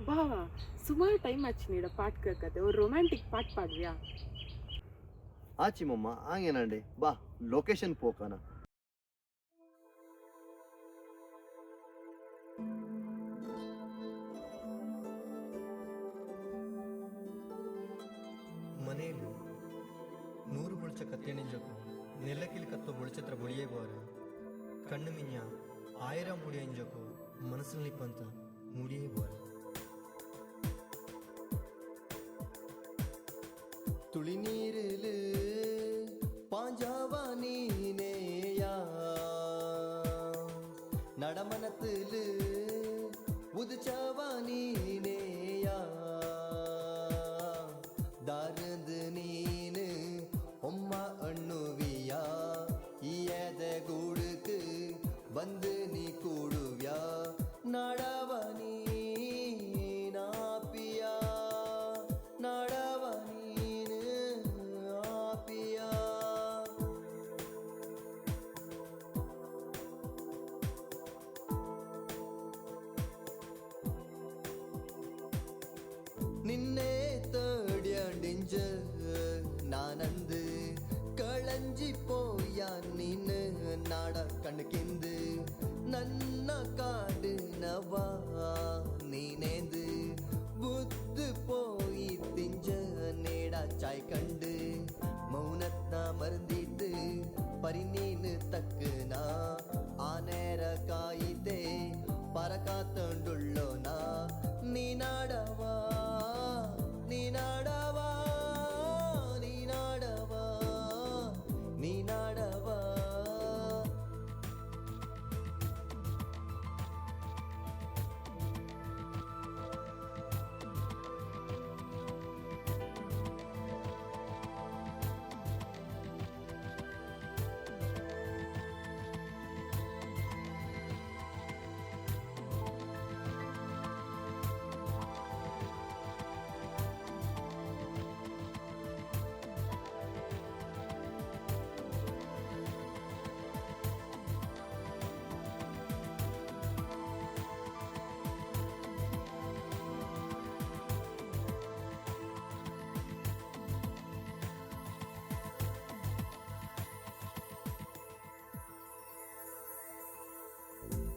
ಬಾವಾ ಸುಮಾರು ಟೈಮ್ ಆಚೆ ನೀಡ ಪಾಟ್ ಕೇಳ್ಕತೆ ಒಂದು ರೊಮ್ಯಾಂಟಿಕ್ ಪಾಟ್ ಪಾಡ್ವಿಯಾ? ಆಚಿ ಮಮ್ಮ ಹಂಗೇನಂಡಿ ಬಾ ಲೊಕೇಶನ್ ಪೋಕನ. ಮನೆಯಲ್ಲಿ ನೂರು ಬುಳ್ಚ ಕತ್ತೇಣಿಂಜಕು ನೆಲ್ಲಕಿಲಿ ಕತ್ತೋ ಬುಳ್ಚತ್ರ ಬೊಳಿಯೇ ಬೋರ ಕಣ್ಣು ಮಿಂಜ 1000 ಮುಡಿ ಅಂಜಕು ಮನಸ್ಸಲ್ಲಿ ಪಂತ ಮುಡಿಯೇ ಬೋರ துளி நீரில் பாஞ்சாவா நீனேயா நடமனத்தில் உதிச்சவா நீனேயா தாருந்து நீனு ஒம்மா அண்ணுவியா ஈயத கூடுக்கு வந்து நீ கூடுவியா நாடவா நீ நாப்பியா நாடவா நீனு ஆப்பியா ನಿನ್ನೆ ತಡಿಯಂಡಿಂಜ ನಾನಂದು ಕಳಂಜಿ ಪೋಯ ನೀನು ನಾಡ ಕಣ್ಕಿಂದು ನನ್ನ ಕಾಡು ನವಾ ನೀನೇಂದು ಬುದ್ದು போய் திஞ்ச நேடா சாய் கண்டு மௌனத்தா மருந்திட்டு பரிநீனு தக்குனா ஆனேர காயிதே பரகாத்தண்டுள்ளோனா நீ நாடவா நீ நாடவா நீ நாடவா நீ நாடவா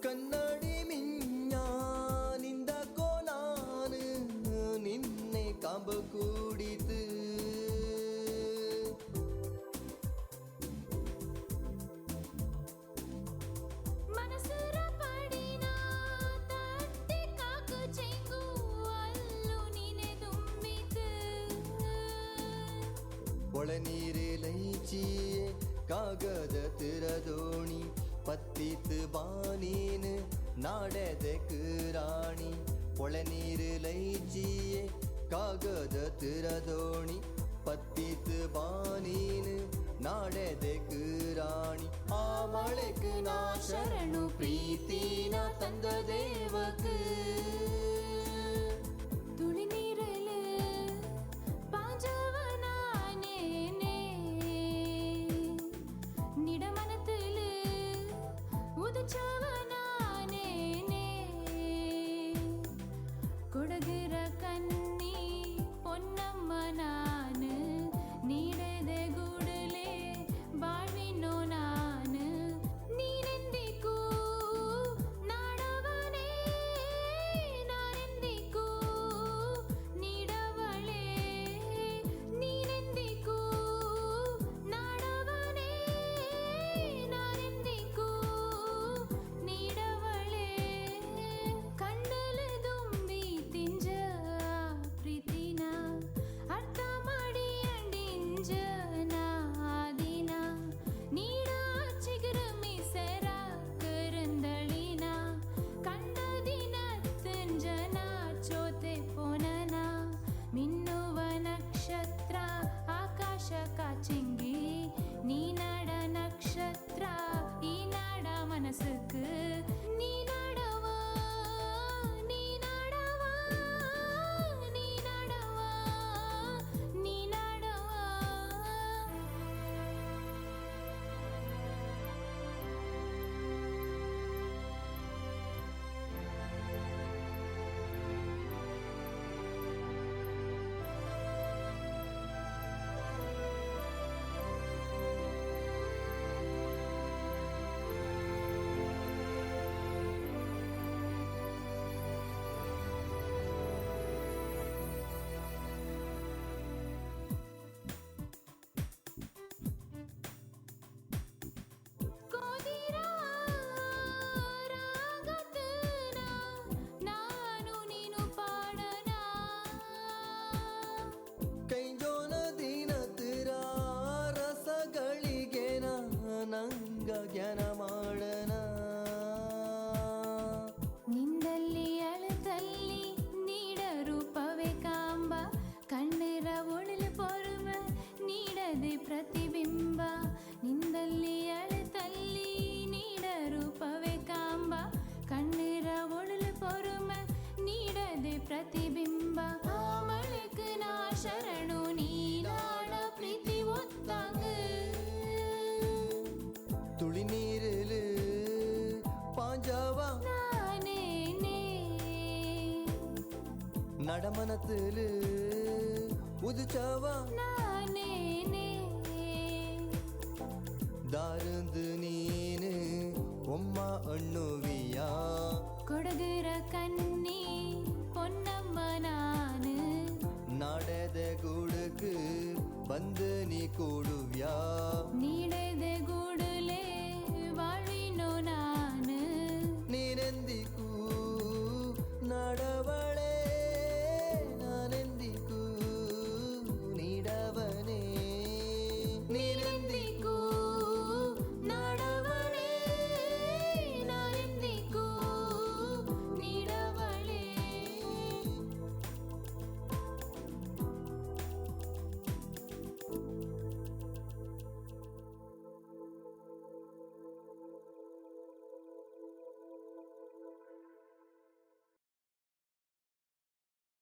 ಕನ್ನಡಿ ಮಿಂಜಾನಿಂದ ಕೋನಾನು ನಿನ್ನೆ ಕಾಂಬ ಕೂಡಿತು ಮನಸರ ಪಡಿನ ತಟ್ಟಿ ಕಾಕು ಚೆಂಗು ಅಲ್ಲು ನೀನೆ ತುಂಬಿತು ಒಳ ನೀರಿಲೈಚಿಯೇ ಕಾಗದ ತಿರದೋಣಿ ಪತ್ತಿತ್ತು ಬಾನೀನು ನಾಡೆದಕ್ಕೆ ರಾಣಿ ಒಳ ನೀರಿಲೈಚಿಯೇ ಕಾಗದ ತಿರದೋಣಿ ಪತ್ತಿತ್ತು ಬಾನೀನು ನಾಡೆದಕ್ಕೆ ರಾಣಿ ಆ ಮಳೆக்கு ನಾ ಶರಣು ಪ್ರೀತಿನ ತಂದ ದೇವಕ್ಕೆ துளி நீரில் பாஞ்சவனானேனே நிடமனத்தில் உதிச்சவனானேனே கொடுகிற கண்ணி பொன்னம்ம நானு நீடத ಗುಡಲೆ ಬಾಳ್ವಿನೋ ನಾನು ನೀನೆಂದಿಗೂ ನಾಡವನೇ ನಾ ಪ್ರತಿಬಿಂಬ ಆಮಳಕ್ಕೆ ನಾ ಶರಣು ನೀನಾಡ ಪ್ರೀತಿ ಒತ್ತಾಂಗ துளி நீரில் பாஞ்சாவா ನಾನೇನೇ நடமனத்தில் உதிச்சாவா ನಾನೇನೇ ದಾರಂದು ನೀನು ಒಮ್ಮ ಅಣ್ಣುವಿಯಾ ಕೊಡಗಿರ ಕನ್ನಿ பொன்னಮ್ಮ ನಾನು ನಾಡದ ಗೂಡುக்கு ಬಂದು ನೀ ಕೂಡುವ್ಯಾ ನೀಡದ ಗೂಡಲೇ வாழ்வினோ ನಾನು ನೀನೆಂದಿಗೂ ನಡವಳೆ